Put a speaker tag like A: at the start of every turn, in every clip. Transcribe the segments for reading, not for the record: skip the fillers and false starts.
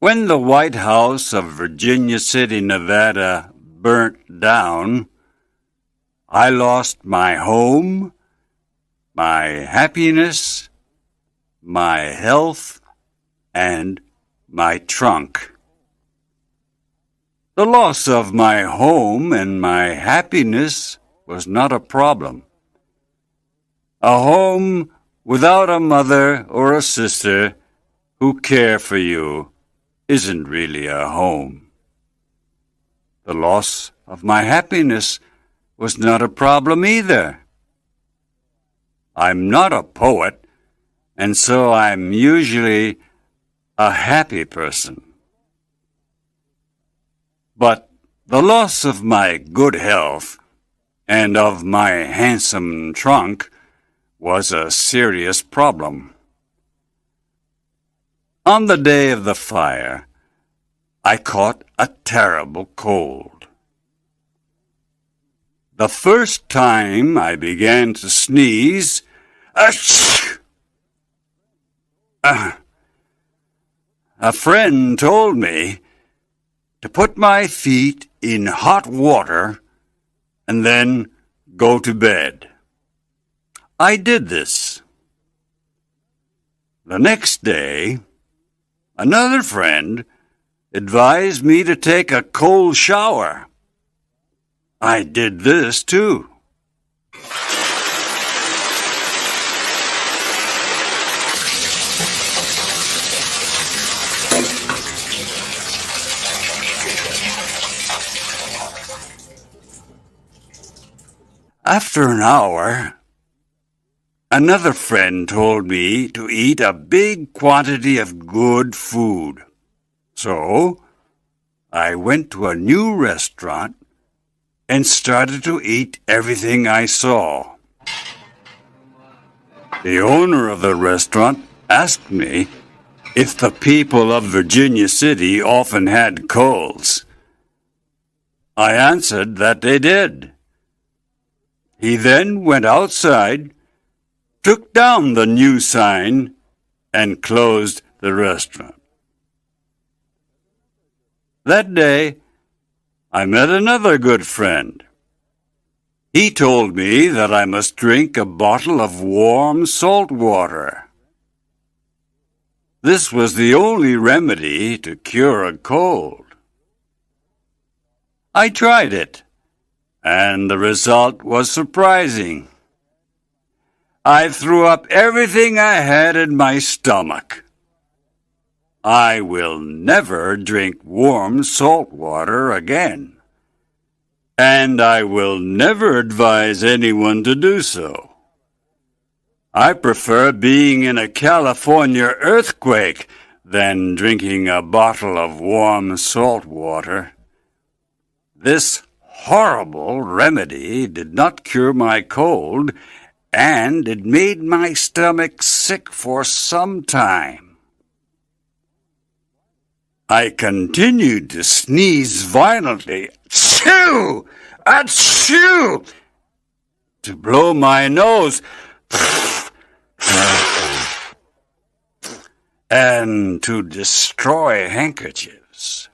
A: When the White House of Virginia City, Nevada burnt down, I lost my home, my happiness, my health, and my trunk. The loss of my home and my happiness was not a problem. A home without a mother or a sister who care for you isn't really a home. The loss of my happiness was not a problem either. I'm not a poet, and so I'm usually a happy person. But the loss of my good health and of my handsome trunk was a serious problem. On the day of the fire, I caught a terrible cold. The first time I began to sneeze, a friend told me to put my feet in hot water and then go to bed. I did this. The next day, another friend advised me to take a cold shower. I did this too. After an hour, another friend told me to eat a big quantity of good food. So, I went to a new restaurant and started to eat everything I saw. The owner of the restaurant asked me if the people of Virginia City often had colds. I answered that they did. He then went outside, took down the new sign, and closed the restaurant. That day, I met another good friend. He told me that I must drink a bottle of warm salt water. This was the only remedy to cure a cold. I tried it, and the result was surprising. I threw up everything I had in my stomach. I will never drink warm salt water again, and I will never advise anyone to do so. I prefer being in a California earthquake than drinking a bottle of warm salt water. This horrible remedy did not cure my cold, and it made my stomach sick for some time. I continued to sneeze violently, achoo, achoo, to blow my nose, and to destroy handkerchiefs.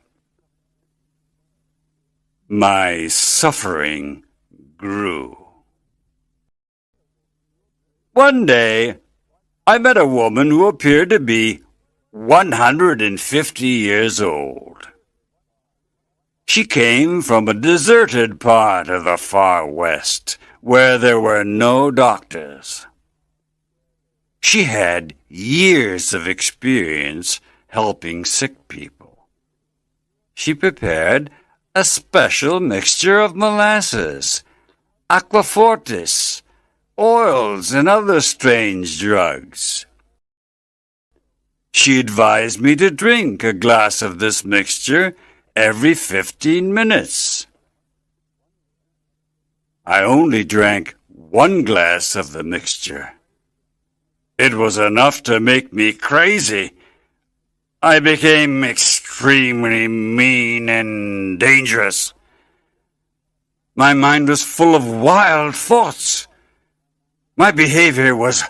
A: My suffering grew. One day, I met a woman who appeared to be 150 years old. She came from a deserted part of the far west, where there were no doctors. She had years of experience helping sick people. She prepared a special mixture of molasses, aquafortis, oils, and other strange drugs. She advised me to drink a glass of this mixture every 15 minutes. I only drank one glass of the mixture. It was enough to make me crazy. I became extremely mean and dangerous. My mind was full of wild thoughts. My behavior was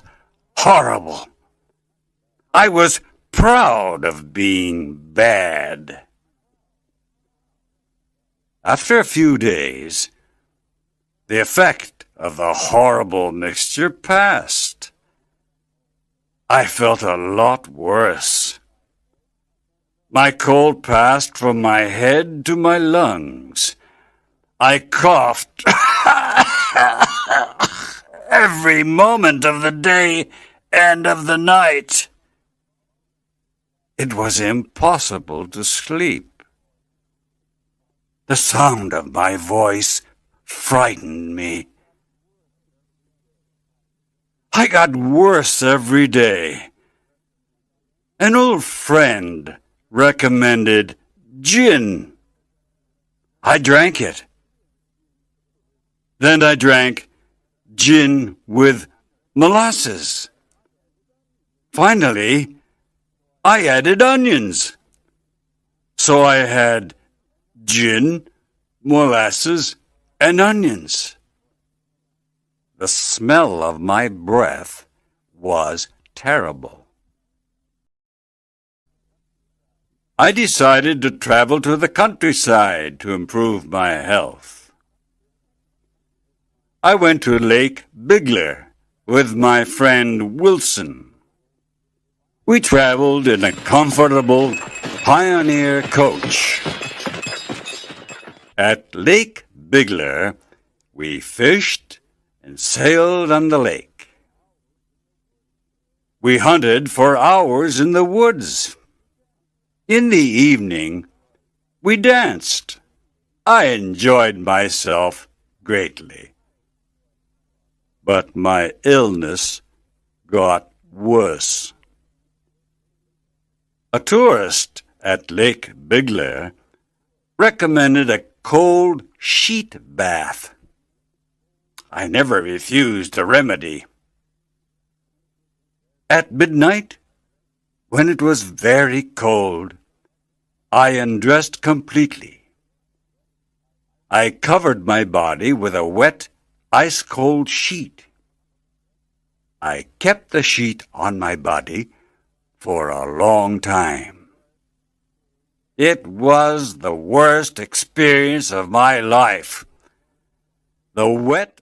A: horrible. I was proud of being bad. After a few days, the effect of the horrible mixture passed. I felt a lot worse. My cold passed from my head to my lungs. I coughed every moment of the day and of the night. It was impossible to sleep. The sound of my voice frightened me. I got worse every day. An old friend recommended gin. I drank it. Then I drank gin with molasses. Finally, I added onions. So I had gin, molasses, and onions. The smell of my breath was terrible. I decided to travel to the countryside to improve my health. I went to Lake Bigler with my friend Wilson. We traveled in a comfortable Pioneer coach. At Lake Bigler, we fished and sailed on the lake. We hunted for hours in the woods. In the evening, we danced. I enjoyed myself greatly. But my illness got worse. A tourist at Lake Bigler recommended a cold sheet bath. I never refused the remedy. At midnight, when it was very cold, I undressed completely. I covered my body with a wet, ice-cold sheet. I kept the sheet on my body for a long time. It was the worst experience of my life. The wet,